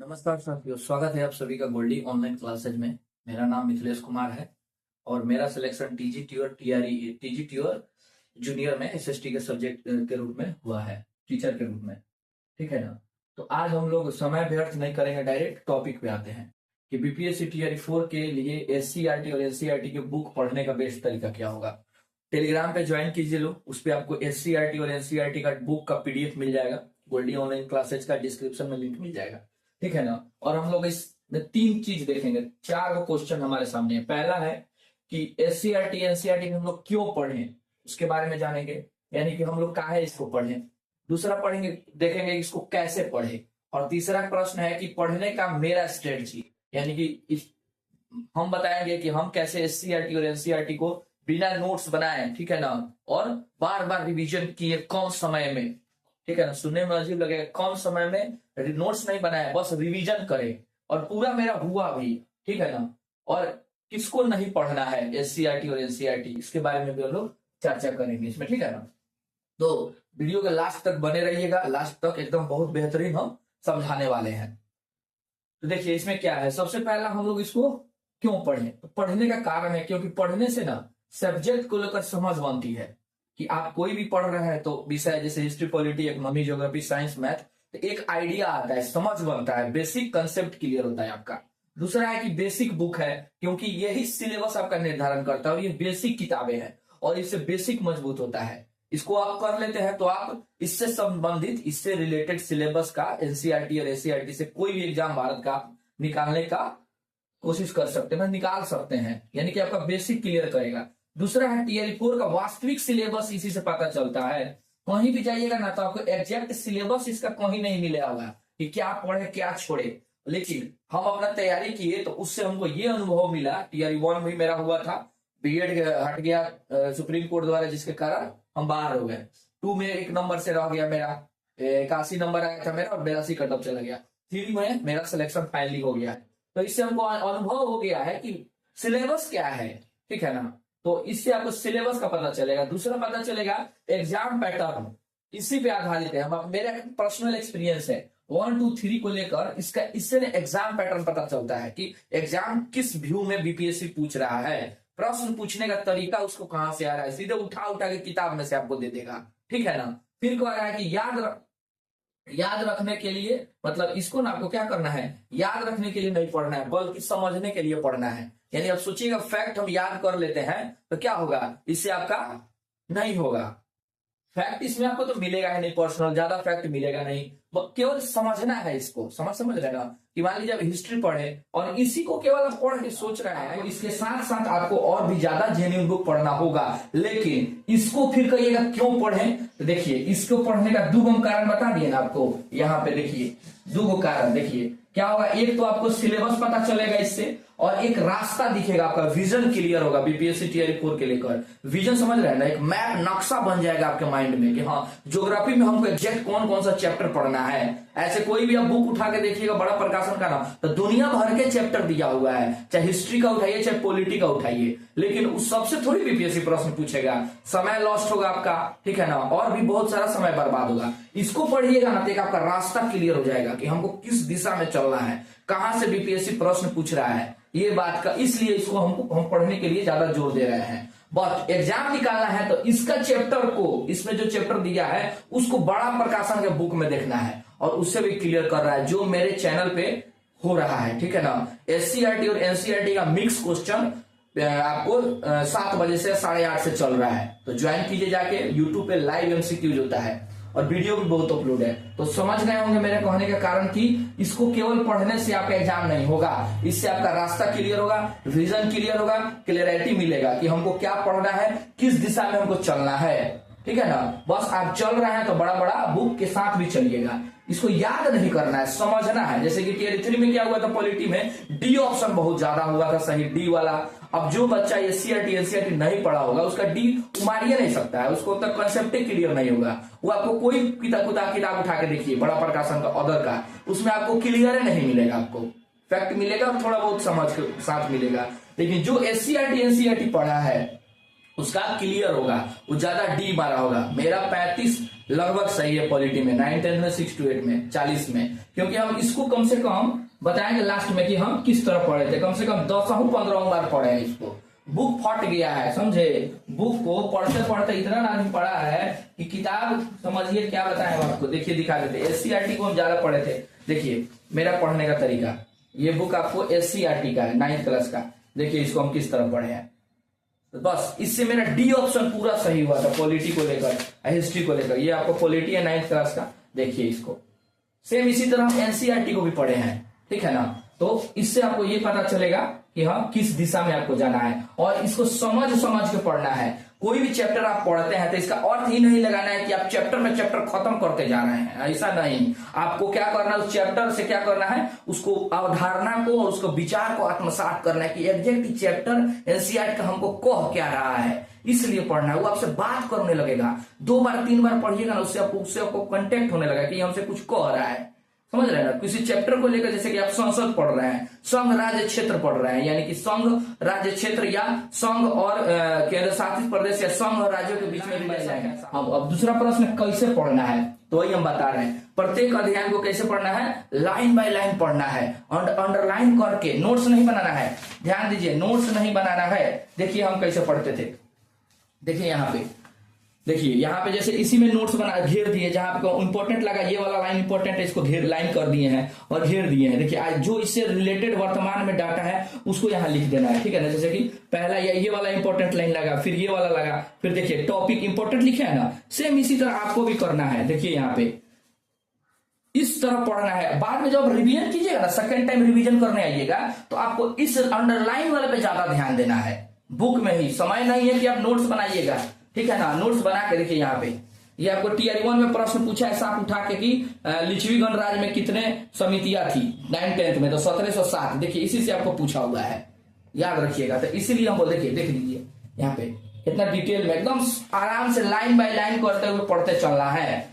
नमस्कार साथियों, स्वागत है आप सभी का गोल्डी ऑनलाइन क्लासेज में। मेरा नाम मिथिलेश कुमार है और मेरा सिलेक्शन टीजीटी और टीजीटी और जूनियर में एसएसटी के सब्जेक्ट के रूप में हुआ है, टीचर के रूप में। ठीक है ना। तो आज हम लोग समय व्यर्थ नहीं करेंगे, डायरेक्ट टॉपिक पे आते हैं कि बीपीएससी टीआरई 4 के लिए एससीईआरटी और एनसीईआरटी की बुक पढ़ने का बेस्ट तरीका क्या होगा। टेलीग्राम पे ज्वाइन कीजिए लोग, उस पर आपको एससीईआरटी और एनसीईआरटी का बुक का पीडीएफ मिल जाएगा। गोल्डी ऑनलाइन क्लासेज का डिस्क्रिप्शन में लिंक मिल जाएगा। ठीक है ना। और हम लोग इसमें 3 चीज देखेंगे, 4 क्वेश्चन हमारे सामने है। पहला है कि एससीईआरटी एनसीईआरटी हम लोग क्यों पढ़ें, उसके बारे में जानेंगे, यानी कि हम लोग काहे इसको पढ़ें। दूसरा पढ़ेंगे, देखेंगे इसको कैसे पढ़े। और तीसरा प्रश्न है कि पढ़ने का मेरा स्ट्रेटजी, यानी कि हम बताएंगे कि हम कैसे एससीईआरटी और एनसीईआरटी को बिना नोट्स बनाए, ठीक है ना, और बार बार रिवीजन किए कम समय में। ठीक है ना, सुनने में अजीब लगेगा, कम समय में नोट्स नहीं बनाए, बस रिवीजन करें। और पूरा मेरा हुआ भी, ठीक है ना। और किसको नहीं पढ़ना है एससीईआरटी और एनसीईआरटी, इसके बारे में भी हम लोग चर्चा करेंगे इसमें। ठीक है ना। तो वीडियो के लास्ट तक बने रहिएगा, लास्ट तक एकदम बहुत बेहतरीन हम समझाने वाले हैं। तो देखिए इसमें क्या है। सबसे पहला हम लोग इसको क्यों पढ़ें, तो पढ़ने का कारण है क्योंकि पढ़ने से ना सब्जेक्ट को लेकर समझ बनती है कि आप कोई भी पढ़ रहे हैं तो विषय जैसे history, polity, economy, geography, science, math, तो एक आइडिया आता है, समझ बनता है, बेसिक कंसेप्ट क्लियर होता है आपका। दूसरा है कि बेसिक बुक है, क्योंकि यही सिलेबस आपका निर्धारण करता है और ये बेसिक किताबें हैं और इससे बेसिक मजबूत होता है। इसको आप कर लेते हैं तो आप इससे संबंधित, इससे रिलेटेड सिलेबस का एनसीईआरटी और एससीईआरटी से कोई भी एग्जाम भारत का निकालने का कोशिश कर सकते हैं, निकाल सकते हैं, यानी कि आपका बेसिक क्लियर करेगा। दूसरा है टीआरई 4 का वास्तविक सिलेबस, इसी से पता चलता है। कहीं भी जाइएगा ना तो आपको एग्जैक्ट सिलेबस इसका कहीं नहीं मिलेगा होगा कि क्या पढ़े क्या छोड़े, लेकिन हम अपना तैयारी किए तो उससे हमको ये अनुभव मिला। टीआरई 1 भी मेरा हुआ था, बीएड हट गया सुप्रीम कोर्ट द्वारा, जिसके कारण हम बाहर हो गए। 2 में 1 नंबर से रह गया मेरा, 81 नंबर आया था मेरा और 82 कटअप चला गया। 3 में मेरा सिलेक्शन फाइनली हो गया है। तो इससे हमको अनुभव हो गया है कि सिलेबस क्या है। ठीक है ना। तो इससे आपको सिलेबस का पता चलेगा। दूसरा पता चलेगा एग्जाम पैटर्न, इसी पे आधारित है। हम मेरा पर्सनल एक्सपीरियंस है 1 2 3 को लेकर, इसका इससे एग्जाम पैटर्न पता चलता है कि एग्जाम किस व्यू में बीपीएससी पूछ रहा है, प्रश्न पूछने का तरीका उसको कहां से आ रहा है, सीधे उठा उठा के किताब में से आपको दे देगा। ठीक है ना। फिर कह रहा है कि याद रखने के लिए, मतलब इसको ना आपको क्या करना है, याद रखने के लिए नहीं पढ़ना है बल्कि समझने के लिए पढ़ना है। यानी आप सोचिएगा फैक्ट हम याद कर लेते हैं तो क्या होगा, इससे आपका नहीं होगा। फैक्ट इसमें आपको तो मिलेगा ही नहीं, पर्सनल ज्यादा फैक्ट मिलेगा नहीं, केवल समझना है इसको। समझ रहे ना कि मान लीजिए आप हिस्ट्री पढ़े और इसी को केवल आप पढ़ के सोच रहे हैं, तो इसके साथ साथ आपको और भी ज्यादा जेन्युइन बुक पढ़ना होगा। लेकिन इसको फिर कहिएगा क्यों पढ़ें, तो देखिए इसको पढ़ने का 2 कारण बता दिए ना आपको। यहाँ पे देखिए 2 कारण, देखिए क्या होगा। एक तो आपको सिलेबस पता चलेगा इससे, और एक रास्ता दिखेगा, आपका विजन क्लियर होगा बीपीएससी टीआरई 4 के लेकर। विजन समझ रहे हैं ना, एक मैप, नक्शा बन जाएगा आपके माइंड में कि हाँ ज्योग्राफी में हमको एग्जैक्ट कौन कौन सा चैप्टर पढ़ना है। ऐसे कोई भी आप बुक उठा के देखिएगा बड़ा प्रकाशन का ना, तो दुनिया भर के चैप्टर दिया हुआ है, चाहे हिस्ट्री का उठाइए चाहे पॉलिटी का उठाइए, लेकिन उस सबसे थोड़ी बीपीएससी प्रश्न पूछेगा। समय लॉस्ट होगा आपका, ठीक है ना, और भी बहुत सारा समय बर्बाद होगा। इसको पढ़िएगा ना तो एक आपका रास्ता क्लियर हो जाएगा कि हमको किस दिशा में चलना है, कहां से बीपीएससी प्रश्न पूछ रहा है, ये बात का। इसलिए इसको हम पढ़ने के लिए ज्यादा जोर दे रहे हैं। बट एग्जाम निकालना है तो इसका चैप्टर को, इसमें जो चैप्टर दिया है उसको बड़ा प्रकाशन के बुक में देखना है, और उससे भी क्लियर कर रहा है जो मेरे चैनल पे हो रहा है। ठीक है ना। एससीईआरटी और एनसीईआरटी का मिक्स क्वेश्चन आपको 7 बजे से 8:30 से चल रहा है, तो ज्वाइन कीजिए जाके। यूट्यूब पे लाइव एमसीक्यूज होता है और वीडियो भी बहुत अपलोड है। तो समझ गए होंगे मेरे कहने का कारण कि इसको केवल पढ़ने से आपका एग्जाम नहीं होगा, इससे आपका रास्ता क्लियर होगा, विजन क्लियर होगा, क्लियरिटी मिलेगा कि हमको क्या पढ़ना है, किस दिशा में हमको चलना है। ठीक है ना। बस आप चल रहे हैं तो बड़ा बड़ा बुक के साथ भी चलिएगा, इसको याद नहीं करना है, समझना है। जैसे कि टीआरई 3 में क्या हुआ था, पॉलिटी में डी ऑप्शन बहुत ज्यादा हुआ था, सही डी वाला। अब जो बच्चा एससीईआरटी एनसीईआरटी नहीं पढ़ा होगा उसका डी मारिए नहीं सकता है, उसको तक कंसेप्ट क्लियर नहीं होगा। वो आपको कोई किताब उठा के देखिए बड़ा प्रकाशन का, अदर का, उसमें आपको क्लियर नहीं मिलेगा, आपको फैक्ट मिलेगा, थोड़ा बहुत समझ के साथ मिलेगा। लेकिन जो एससीईआरटी एनसीईआरटी पढ़ा है उसका क्लियर होगा, वो ज्यादा डी मारा होगा। मेरा 35 लगभग सही है पॉलिटी में 9 10 में 6 to 8 में 40 में, क्योंकि हम इसको कम से कम बताएंगे लास्ट में कि हम किस तरह पढ़े थे। कम से कम 10-15 बार पढ़े हैं इसको। बुक फट गया है, समझे। बुक को पढ़ते पढ़ते इतना आदमी पढ़ा है कि किताब समझिए क्या बताएं आपको। देखिए दिखा देते। SCERT को हम ज्यादा पढ़े थे। देखिए मेरा पढ़ने का तरीका, ये बुक आपको SCERT का है 9th क्लास का। देखिए इसको हम किस तरह पढ़े हैं। तो बस इससे मेरा डी ऑप्शन पूरा सही हुआ था, पॉलिटी को लेकर, हिस्ट्री को लेकर। ये आपको पॉलिटी है 9th क्लास का। देखिए इसको सेम इसी तरह हम NCERT को भी पढ़े हैं, ठीक है ना। तो इससे आपको ये पता चलेगा कि हाँ किस दिशा में आपको जाना है, और इसको समझ समझ के पढ़ना है। कोई भी चैप्टर आप पढ़ते हैं तो इसका अर्थ ही नहीं लगाना है कि आप चैप्टर में चैप्टर खत्म करते जा रहे हैं, ऐसा नहीं। आपको क्या करना है, उस चैप्टर से क्या करना है, उसको अवधारणा को और उसको विचार को आत्मसात करना है कि एग्जैक्ट चैप्टर NCERT का हमको कह क्या रहा है, इसलिए पढ़ना है। वो आपसे बात करने लगेगा। 2 बार 3 बार पढ़िएगा ना, उससे आपको कंटेक्ट होने लगा कि हमसे कुछ कह रहा है, समझ रहे हैं ना। किसी चैप्टर को लेकर, जैसे कि आप संसद पढ़ रहे हैं, संघ राज्य क्षेत्र पढ़ रहे हैं, यानी कि संघ राज्य क्षेत्र या संघ और केंद्र शासित प्रदेश या संघ और राज्यों के बीच में रिलेशन है। अब दूसरा प्रश्न कैसे पढ़ना है, तो वही हम बता रहे हैं। प्रत्येक अध्याय को कैसे पढ़ना है, लाइन बाय लाइन पढ़ना है, अंडरलाइन करके। नोट्स नहीं बनाना है, ध्यान दीजिए, नोट्स नहीं बनाना है। देखिए हम कैसे पढ़ते थे। देखिए यहाँ पे, देखिए यहाँ पे जैसे इसी में नोट्स बना घेर दिए, जहां पे इंपॉर्टेंट लगा ये वाला लाइन इंपॉर्टेंट है, इसको घेर लाइन कर दिए हैं और घेर दिए हैं। देखिए आज जो इससे रिलेटेड वर्तमान में डाटा है उसको यहाँ लिख देना है, ठीक है ना। जैसे कि पहला ये वाला इंपॉर्टेंट लाइन लगा, फिर ये वाला लगा, फिर देखिए टॉपिक इंपॉर्टेंट लिखे है ना। सेम इसी तरह आपको भी करना है। देखिए यहाँ पे इस तरह पढ़ना है। बाद में जब रिवीजन कीजिएगा ना, सेकेंड टाइम रिवीजन करने आइएगा, तो आपको इस अंडरलाइन वाले पे ज्यादा ध्यान देना है। बुक में ही समय नहीं है कि आप नोट्स बनाइएगा, ठीक है ना। नोट्स बना के देखिए यहाँ पे, ये आपको TR1 में प्रश्न पूछा है साफ उठा के कि लिच्छवी गणराज्य में कितने समितियां थी 9th 10th में, तो 1707। देखिए इसी से आपको पूछा हुआ है, याद रखिएगा। तो इसीलिए हम बोल, देखिए देख लीजिए यहाँ पे कितना डिटेल में एकदम आराम से लाइन बाय लाइन करते हुए पढ़ते चलना है।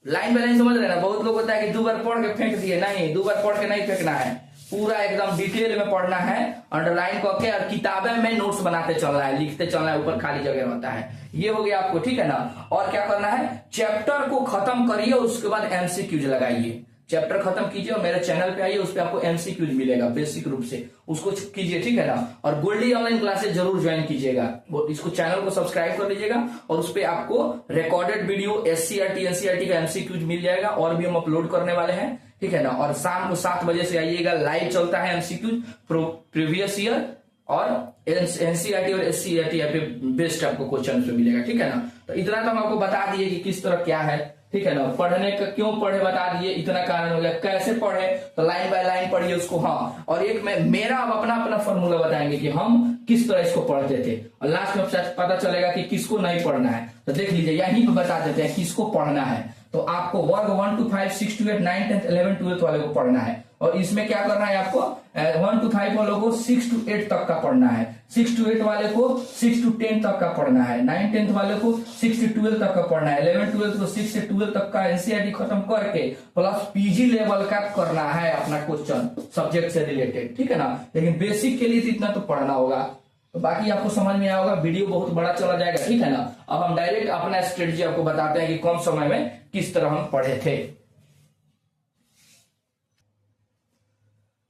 लाइन बाय लाइन समझ रहे ना। बहुत लोग होता है कि 2 बार पढ़ के फेंक दिए, नहीं, 2 बार पढ़ के नहीं फेंकना है, पूरा एकदम डिटेल में पढ़ना है, अंडरलाइन करके। और किताबें में नोट्स बनाते चलना है, लिखते चलना है, ऊपर खाली जगह होता है। ये हो गया आपको, ठीक है ना। और क्या करना है, चैप्टर को खत्म करिए और उसके बाद MCQs लगाइए। चैप्टर खत्म कीजिए और मेरे चैनल पे आइए, उस पर आपको MCQs मिलेगा बेसिक रूप से, उसको कीजिए, ठीक है ना। और गोल्डी ऑनलाइन क्लासेस जरूर ज्वाइन कीजिएगा। इसको चैनल को सब्सक्राइब कर लीजिएगा और उस पर आपको रिकॉर्डेड वीडियो SCERT NCERT का MCQs मिल जाएगा, और भी हम अपलोड करने वाले हैं, ठीक है ना। और शाम को 7 बजे से आइएगा, लाइव चलता है MCQs प्रीवियस ईयर और NCERT और SCERT पे बेस्ट आपको क्वेश्चन पे मिलेगा, ठीक है ना। तो इतना तो हम आपको बता दिए कि किस तरह क्या है, ठीक है ना। पढ़ने का क्यों पढ़े बता दिए, इतना कारण हो गया। कैसे पढ़े, तो लाइन बाय लाइन पढ़िए उसको, हाँ। और एक मेरा अब अपना फॉर्मूला बताएंगे कि हम किस तरह इसको पढ़ते थे, और लास्ट में पता चलेगा कि किसको नहीं पढ़ना है। तो देख लीजिए यहीं पे बता देते हैं किसको पढ़ना है। तो आपको वर्ग 1 to 5 6 to 8 9 10 11 12 वाले को पढ़ना है, और इसमें क्या करना है आपको 1 to 5 वालों को 6 to 8 तक का पढ़ना है, 6 to 8 वाले को 6 to 10 तक का पढ़ना है, 9 10th वाले को 6 to 12 तक का पढ़ना है, 11 12 को 6 से 12 तक का NCERT खत्म करके प्लस PG लेवल का करना है अपना क्वेश्चन सब्जेक्ट से रिलेटेड, ठीक है ना। लेकिन बेसिक के लिए तो इतना तो पढ़ना होगा, तो बाकी आपको समझ में आया होगा। वीडियो बहुत बड़ा चला जाएगा, ठीक है ना। अब हम डायरेक्ट अपना स्ट्रेटजी आपको बताते हैं कि कम समय में किस तरह हम पढ़े थे।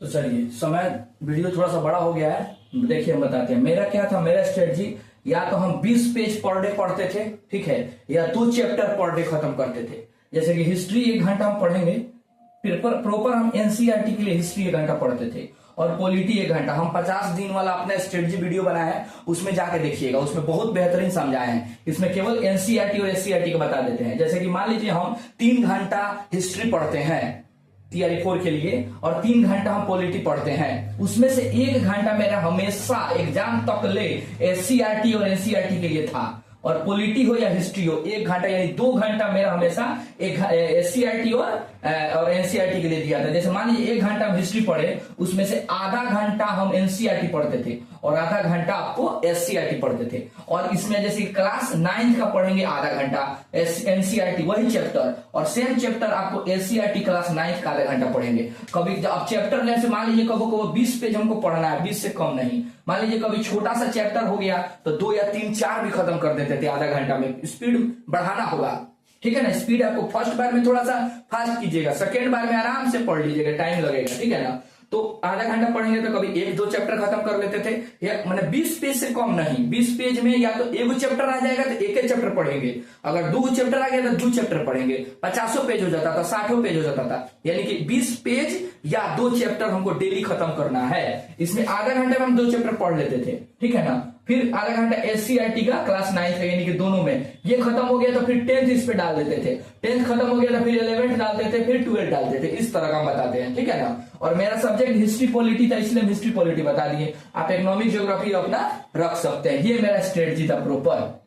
तो चलिए, समय वीडियो थोड़ा सा बड़ा हो गया है, देखिए हम बताते हैं। मेरा क्या था, मेरा स्ट्रेटजी, या तो हम 20 पेज पर डे पढ़ते थे, ठीक है, या 2 चैप्टर पर डे खत्म करते थे। जैसे कि हिस्ट्री 1 घंटा हम पढ़ेंगे, फिर प्रॉपर हम NCERT के लिए हिस्ट्री 1 घंटा पढ़ते थे, और पॉलिटी 1 घंटा। हम 50 दिन वाला अपना स्ट्रेटजी वीडियो बनाया है, उसमें जाके देखिएगा, उसमें बहुत बेहतरीन समझाए हैं। इसमें केवल NCERT और SCERT का बता देते हैं। जैसे कि मान लीजिए हम 3 घंटा हिस्ट्री पढ़ते हैं TR4 के लिए, और 3 घंटा हम पॉलिटी पढ़ते हैं, उसमें से 1 घंटा मेरा हमेशा एग्जाम तक ले SCERT और NCERT के लिए था। और पॉलिटी हो या हिस्ट्री हो, 1 घंटा यानी 2 घंटा मेरा हमेशा SCERT और NCERT के लिए दिया था। जैसे मान लीजिए 1 घंटा हम हिस्ट्री पढ़े, उसमें से आधा घंटा हम NCERT पढ़ते थे और आधा घंटा आपको SCERT पढ़ते थे। और इसमें जैसे क्लास 9th का पढ़ेंगे आधा घंटा NCERT वही चैप्टर, और सेम चैप्टर आपको SCERT क्लास 9th का आधा घंटा पढ़ेंगे। कभी अब चैप्टर लेने से मान लीजिए कभी 20 पेज हमको पढ़ना है, 20 से कम नहीं। मान लीजिए कभी छोटा सा चैप्टर हो गया तो 2 या 3 4 भी खत्म कर देते थे आधा घंटा में, स्पीड बढ़ाना होगा, ठीक है ना। स्पीड आपको फर्स्ट बार में थोड़ा सा फास्ट कीजिएगा, सेकेंड बार में आराम से पढ़ लीजिएगा, टाइम लगेगा, ठीक है ना। तो आधा घंटा पढ़ेंगे तो कभी 1-2 चैप्टर खत्म कर लेते थे, या मैंने 20 पेज से कम नहीं, 20 पेज में या तो एक चैप्टर आ जाएगा तो एक चैप्टर पढ़ेंगे, अगर 2 चैप्टर आ गया तो 2 चैप्टर पढ़ेंगे, 50 पेज हो जाता था, 60 पेज हो जाता था, यानी कि 20 पेज या 2 चैप्टर हमको डेली खत्म करना है। इसमें आधा घंटे में हम 2 चैप्टर पढ़ लेते थे, ठीक है ना। फिर आधा घंटा एससीईआरटी का क्लास 9 का, यानी कि दोनों में ये खत्म हो गया तो फिर 10th इस पे डाल देते थे, 10th खत्म हो गया तो फिर 11th डालते थे, फिर 12th डालते थे, इस तरह का हम बताते हैं, ठीक है ना। और मेरा सब्जेक्ट हिस्ट्री पॉलिटी था, इसलिए हिस्ट्री पॉलिटी बता दिए। आप इकोनॉमिक ज्योग्राफी अपना रख सकते हैं। ये मेरा स्ट्रेटजी था प्रॉपर,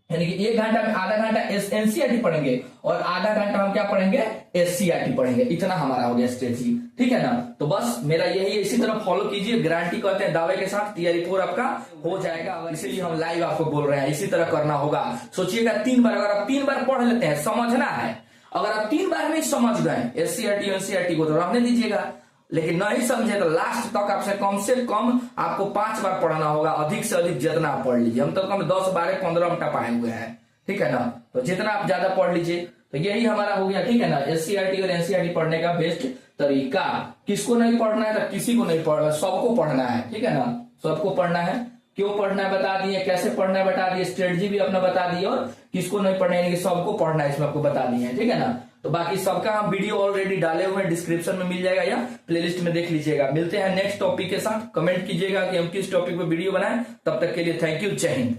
यानी कि 1 घंटा में आधा घंटा एनसीईआरटी पढ़ेंगे और आधा घंटा हम क्या पढ़ेंगे, एससीईआरटी पढ़ेंगे। इतना हमारा हो गया स्ट्रेटजी, ठीक है ना। तो बस मेरा यही है, इसी तरह फॉलो कीजिए। गारंटी कहते हैं दावे के साथ, टीआरई 4 आपका हो जाएगा, इसीलिए हम लाइव आपको बोल रहे हैं, इसी तरह करना होगा। सोचिएगा 3 बार, अगर आप 3 बार पढ़ लेते हैं, समझना है, अगर आप 3 बार में समझ गए एससीईआरटी एनसीईआरटी को तो रहने दीजिएगा, लेकिन नहीं समझे तो लास्ट तक आपसे कम आपको 5 बार पढ़ना होगा, अधिक से अधिक जितना आप पढ़ लीजिए। हम तो कम 10, 12, 15 मिनट पाए हुए हैं, ठीक है ना। तो जितना आप ज्यादा पढ़ लीजिए, तो यही हमारा हो गया, ठीक है ना। एससीईआरटी और एनसीईआरटी पढ़ने का बेस्ट तरीका। किसको नहीं पढ़ना है तो किसी को नहीं पढ़ना, सबको पढ़ना है, ठीक है ना। सबको पढ़ना है, क्यों पढ़ना है बता दिए, कैसे पढ़ना है बता दिए, स्ट्रेटजी भी अपना बता दिए, और किसको नहीं पढ़ना है, सबको पढ़ना है, इसमें आपको बता दिए हैं, ठीक है ना। तो बाकी सबका हम वीडियो ऑलरेडी डाले हुए हैं, डिस्क्रिप्शन में मिल जाएगा या प्लेलिस्ट में देख लीजिएगा। मिलते हैं नेक्स्ट टॉपिक के साथ, कमेंट कीजिएगा कि हम किस टॉपिक पे वीडियो बनाएं। तब तक के लिए थैंक यू, जय हिंद।